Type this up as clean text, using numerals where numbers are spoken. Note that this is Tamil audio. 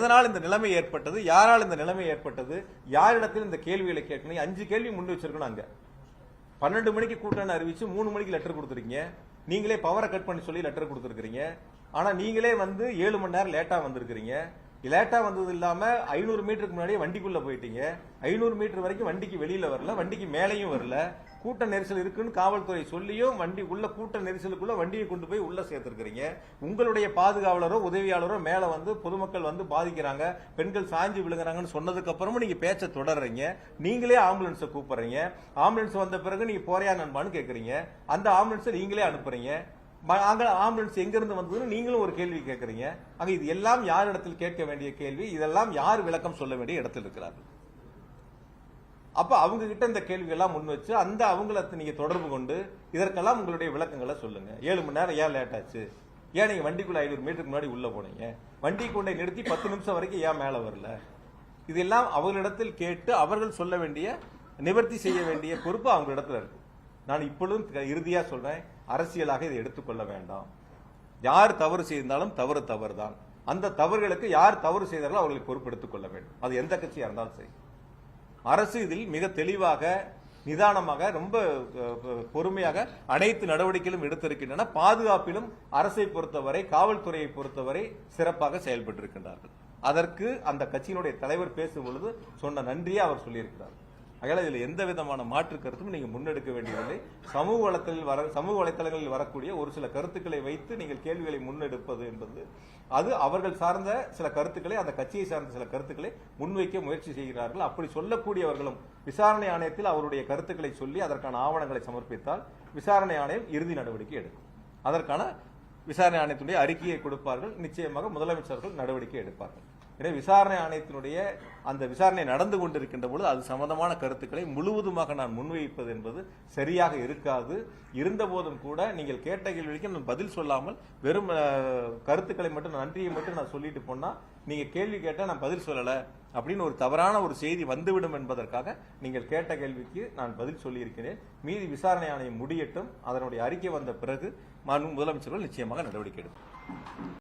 எதனால் இந்த நிலைமை ஏற்பட்டது, யாரால் இந்த நிலைமை ஏற்பட்டது, யாரிடத்தில் இந்த கேள்விகளை கேட்கணும். 5 கேள்வி முன் வச்சிருக்கணும். அங்க 12 மணிக்கு கூட்டம் அறிவிச்சு 3 மணிக்கு லெட்டர் கொடுத்துருக்கீங்க. நீங்களே பவரை கட் பண்ணி சொல்லி லெட்டர் கொடுத்துருக்கீங்க. ஆனா நீங்களே 7 மணி நேரம் லேட்டா வந்திருக்கீங்க. லேட்டா வந்தது இல்லாம 500 மீட்டருக்கு முன்னாடியே வண்டிக்குள்ள போயிட்டீங்க. 500 மீட்டர் வரைக்கும் வண்டிக்கு வெளியில வரல, வண்டிக்கு மேலையும் வரல. கூட்ட நெரிசல் இருக்குன்னு காவல்துறை சொல்லியும் வண்டி உள்ள கூட்ட நெரிசலுக்குள்ள வண்டியை கொண்டு போய் உள்ள சேர்த்திருக்கிறீங்க. உங்களுடைய பாதுகாவலரோ உதவியாளரோ மேல பொதுமக்கள் பாதிக்கிறாங்க, பெண்கள் சாஞ்சி விழுங்குறாங்கன்னு சொன்னதுக்கு அப்புறமும் நீங்க பேச்ச தொடர்றீங்க. நீங்களே ஆம்புலன்ஸை கூப்பிடுறீங்க. ஆம்புலன்ஸ் வந்த பிறகு நீங்க போறியா நண்பான்னு கேக்குறீங்க. அந்த ஆம்புலன்ஸை நீங்களே அனுப்புறீங்க. ஆம்புலன்ஸ் எங்க இருந்து வந்ததுன்னு நீங்களும் ஒரு கேள்வி கேட்கறீங்க. அங்க இது எல்லாம் யார் இடத்தில் கேட்க வேண்டிய கேள்வி, இதெல்லாம் யார் விளக்கம் சொல்ல வேண்டிய இடத்தில் இருக்கிறார்கள். அப்ப அவங்க கிட்ட இந்த கேள்வி எல்லாம் முன் வச்சு அந்த அவங்கள நீங்க தொடர்பு கொண்டு இதற்கெல்லாம் உங்களுடைய விளக்கங்களை சொல்லுங்க. 7 மணி நேரம் ஏன் லேட் ஆச்சு, ஏன் நீங்க வண்டிக்குள்ள 500 மீட்டருக்கு முன்னாடி உள்ள போனீங்க, வண்டி கொண்டை நிறுத்தி 10 நிமிஷம் வரைக்கும் ஏன் மேல வரல, இதெல்லாம் அவர்களிடத்தில் கேட்டு அவர்கள் சொல்ல வேண்டிய நிவர்த்தி செய்ய வேண்டிய பொறுப்பு அவங்களிடத்துல இருக்கு. நான் இப்பொழுதும் இறுதியா சொல்றேன், அரசியலாக இதை எடுத்துக்கொள்ள வேண்டாம். யார் தவறு செய்தாலும் தவறு தான். அந்த தவறுகளுக்கு யார் தவறு செய்தாலும் அவர்களை பொறுப்பெடுத்துக் கொள்ள வேண்டும். அது எந்த கட்சியா இருந்தாலும் சரி. அரசு இதில் மிக தெளிவாக நிதானமாக ரொம்ப பொறுமையாக அனைத்து நடவடிக்கைகளும் எடுத்திருக்கின்றன. பாதுகாப்பிலும் அரசை பொறுத்தவரை காவல்துறையை பொறுத்தவரை சிறப்பாக செயல்பட்டிருக்கின்றார்கள். அதற்கு அந்த கட்சியினுடைய தலைவர் பேசும் பொழுது சொன்ன நன்றியை அவர் சொல்லியிருக்கிறார். அதனால இதில் எந்த விதமான மாற்று கருத்தும் நீங்க முன்னெடுக்க வேண்டியதில்லை. சமூக வலைத்தளங்களில் வரக்கூடிய ஒரு சில கருத்துக்களை வைத்து நீங்கள் கேள்விகளை முன்னெடுப்பது என்பது அது அவர்கள் சார்ந்த சில கருத்துக்களை, அந்த கட்சியை சார்ந்த சில கருத்துக்களை முன்வைக்க முயற்சி செய்கிறார்கள். அப்படி சொல்லக்கூடியவர்களும் விசாரணை ஆணையத்தில் அவருடைய கருத்துக்களை சொல்லி அதற்கான ஆவணங்களை சமர்ப்பித்தால் விசாரணை ஆணையம் இறுதி நடவடிக்கை எடுக்கும். அதற்கான விசாரணை ஆணையத்தினுடைய அறிக்கையை கொடுப்பார்கள். நிச்சயமாக முதலமைச்சர்கள் நடவடிக்கை எடுப்பார்கள். எனவே விசாரணை ஆணையத்தினுடைய அந்த விசாரணை நடந்து கொண்டிருக்கின்ற பொழுது அது சம்பந்தமான கருத்துக்களை முழுவதுமாக நான் முன்வைப்பது என்பது சரியாக இருக்காது. இருந்த போதும் கூட நீங்கள் கேட்ட கேள்விக்கு நான் பதில் சொல்லாமல் வெறும் கருத்துக்களை மட்டும் நன்றியை மட்டும் நான் சொல்லிட்டு போனா நீங்க கேள்வி கேட்டா நான் பதில் சொல்லல அப்படின்னு ஒரு தவறான ஒரு செய்தி வந்துவிடும் என்பதற்காக நீங்கள் கேட்ட கேள்விக்கு நான் பதில் சொல்லியிருக்கிறேன். மீதி விசாரணை ஆணையம் முடியட்டும். அதனுடைய அறிக்கை வந்த பிறகு முதலமைச்சர்கள் நிச்சயமாக நடவடிக்கை எடுக்கும்.